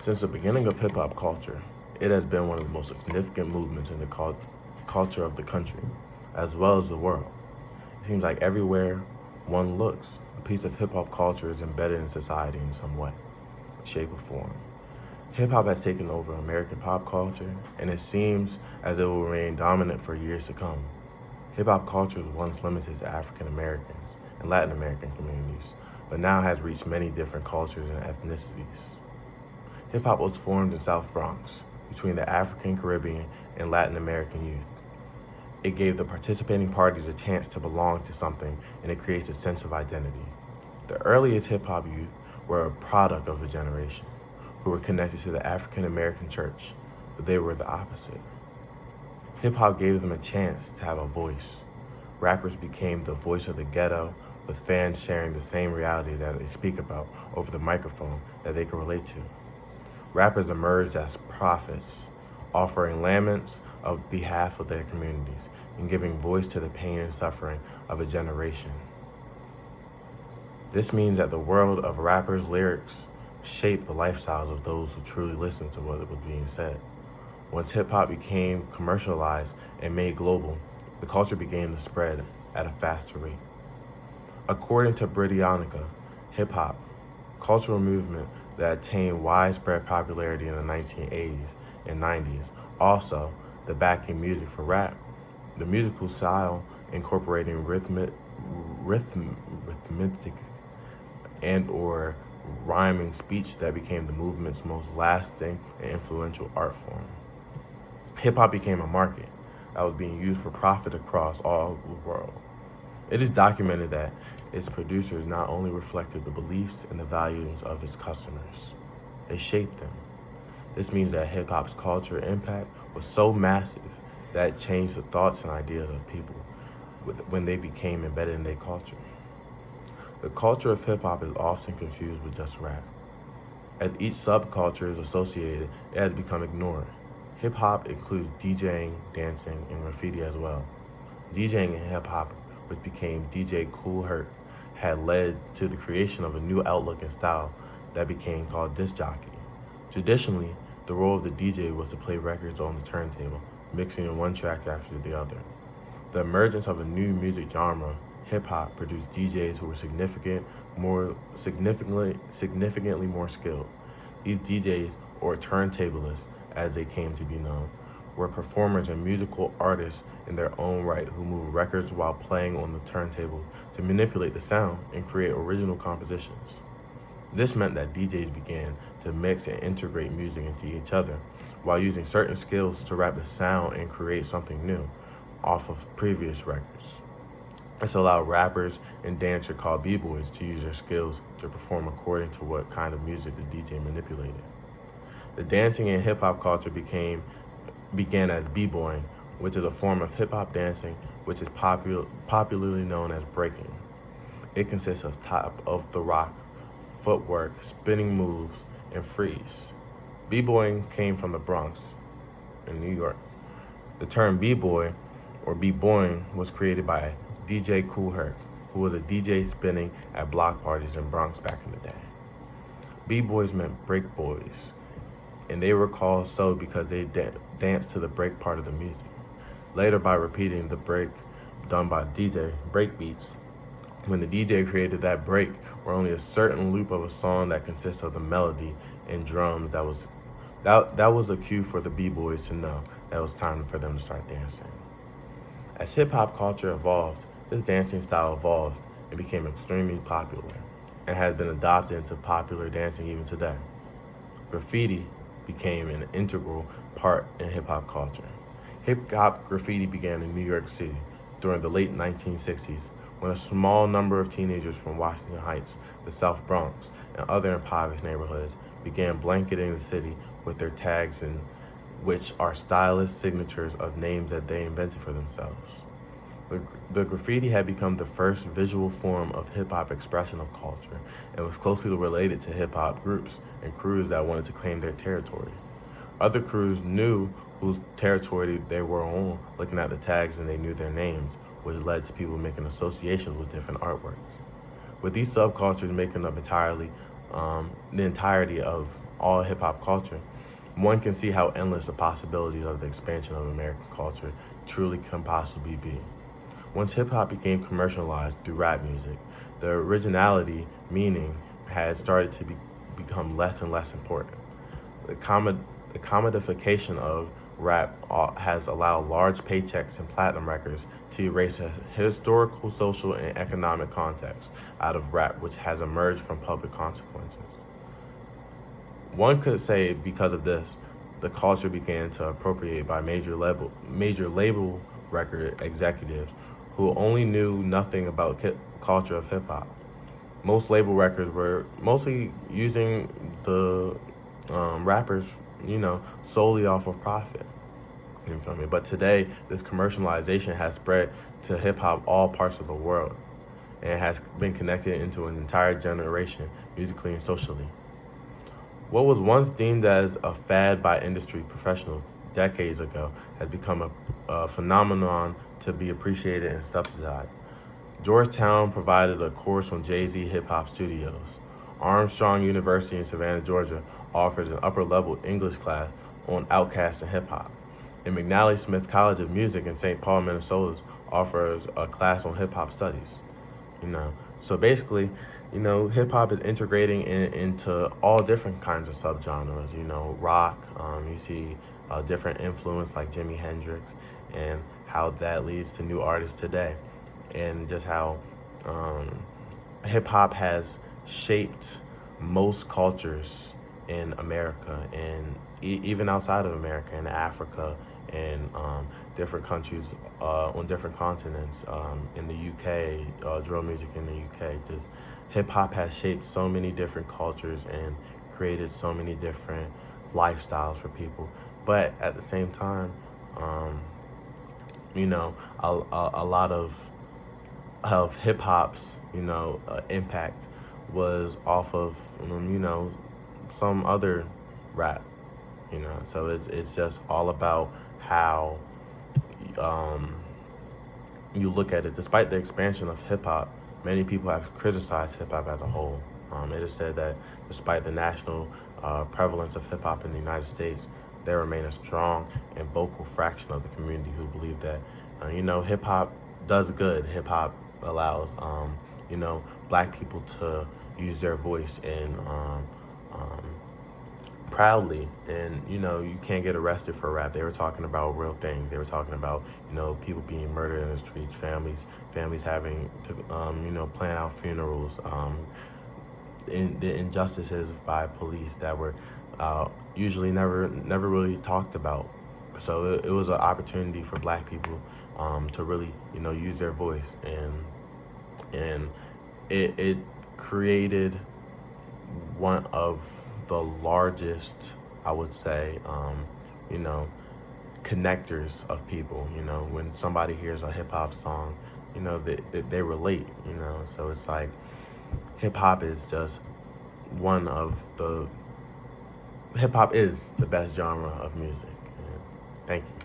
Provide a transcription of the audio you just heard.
Since the beginning of hip-hop culture, it has been one of the most significant movements in the culture of the country, as well as the world. It seems like everywhere one looks, a piece of hip-hop culture is embedded in society in some way, shape, or form. Hip-hop has taken over American pop culture, and it seems as it will remain dominant for years to come. Hip-hop culture was once limited to African Americans and Latin American communities, but now has reached many different cultures and ethnicities. Hip-hop was formed in South Bronx between the African, Caribbean, and Latin American youth. It gave the participating parties a chance to belong to something, and it creates a sense of identity. The earliest hip-hop youth were a product of a generation who were connected to the African American church, but they were the opposite. Hip-hop gave them a chance to have a voice. Rappers became the voice of the ghetto, with fans sharing the same reality that they speak about over the microphone that they can relate to. Rappers emerged as prophets, offering laments on behalf of their communities and giving voice to the pain and suffering of a generation. This means that the world of rappers' lyrics shaped the lifestyles of those who truly listened to what was being said. Once hip-hop became commercialized and made global, the culture began to spread at a faster rate. According to Britannica, hip-hop, cultural movement that attained widespread popularity in the 1980s and 90s. Also, the backing music for rap, the musical style incorporating rhythmic and or rhyming speech that became the movement's most lasting and influential art form. Hip-hop became a market that was being used for profit across all the world. It is documented that its producers not only reflected the beliefs and the values of its customers, they shaped them. This means that hip-hop's culture impact was so massive that it changed the thoughts and ideas of people when they became embedded in their culture. The culture of hip-hop is often confused with just rap. As each subculture is associated, it has become ignored. Hip-hop includes DJing, dancing, and graffiti as well. DJing and hip-hop, which became DJ Kool Herc, had led to the creation of a new outlook and style that became called disc jockey. Traditionally, the role of the DJ was to play records on the turntable, mixing in one track after the other. The emergence of a new music genre, hip-hop, produced DJs who were significantly more skilled. These DJs, or turntablists as they came to be known, were performers and musical artists in their own right who moved records while playing on the turntable to manipulate the sound and create original compositions. This meant that DJs began to mix and integrate music into each other while using certain skills to wrap the sound and create something new off of previous records. This allowed rappers and dancers called b-boys to use their skills to perform according to what kind of music the DJ manipulated. The dancing in hip-hop culture began as b-boying, which is a form of hip-hop dancing which is popularly known as breaking. It consists of top-of-the-rock footwork, spinning moves, and freeze. B-boying came from the Bronx in New York. The term b-boy or b-boying was created by DJ Kool Herc, who was a DJ spinning at block parties in Bronx back in the day. B-boys meant break boys, and they were called so because they danced to the break part of the music. Later, by repeating the break done by DJ, break beats, when the DJ created that break or only a certain loop of a song that consists of the melody and drums, that was a cue for the b-boys to know that it was time for them to start dancing. As hip-hop culture evolved, this dancing style evolved and became extremely popular and has been adopted into popular dancing even today. Graffiti became an integral part in hip-hop culture. Hip-hop graffiti began in New York City during the late 1960s when a small number of teenagers from Washington Heights, the South Bronx, and other impoverished neighborhoods began blanketing the city with their tags, which are stylish signatures of names that they invented for themselves. The graffiti had become the first visual form of hip-hop expression of culture and was closely related to hip-hop groups and crews that wanted to claim their territory. Other crews knew whose territory they were on looking at the tags, and they knew their names, which led to people making associations with different artworks. With these subcultures making up the entirety of all hip hop culture, one can see how endless the possibilities of the expansion of American culture truly can possibly be. Once hip hop became commercialized through rap music, the originality meaning had started to become less and less important. The, the commodification of rap has allowed large paychecks and platinum records to erase a historical, social, and economic context out of rap, which has emerged from public consequences. One could say because of this, the culture began to appropriate by major label record executives who only knew nothing about culture of hip hop. Most label records were mostly using the rappers, solely off of profit. You feel me? But today, this commercialization has spread to hip hop all parts of the world, and has been connected into an entire generation, musically and socially. What was once deemed as a fad by industry professionals decades ago has become a phenomenon to be appreciated and subsidized. Georgetown provided a course on Jay-Z hip-hop studios. Armstrong University in Savannah, Georgia offers an upper-level English class on Outkast and hip-hop. And McNally Smith College of Music in St. Paul, Minnesota offers a class on hip-hop studies. So basically, hip hop is integrating into all different kinds of subgenres. Rock. You see different influence like Jimi Hendrix, and how that leads to new artists today, and just how hip hop has shaped most cultures in America, and even outside of America, in Africa, and different countries on different continents. In the UK, drill music in the UK. Just hip hop has shaped so many different cultures and created so many different lifestyles for people. But at the same time, a lot of hip hop's impact was off of some other rap. So it's just all about how you look at it. Despite the expansion of hip hop, many people have criticized hip hop as a whole. It is said that despite the national prevalence of hip hop in the United States, there remain a strong and vocal fraction of the community who believe that hip hop does good. Hip hop allows black people to use their voice and proudly, and you can't get arrested for rap. They were talking about real things. They were talking about people being murdered in the streets, families having to plan out funerals, the injustices by police that were usually never really talked about. So it was an opportunity for black people to really use their voice, and it created one of the largest, I would say, connectors of people. When somebody hears a hip hop song, they relate. So it's like hip hop is just hip hop is the best genre of music. And thank you.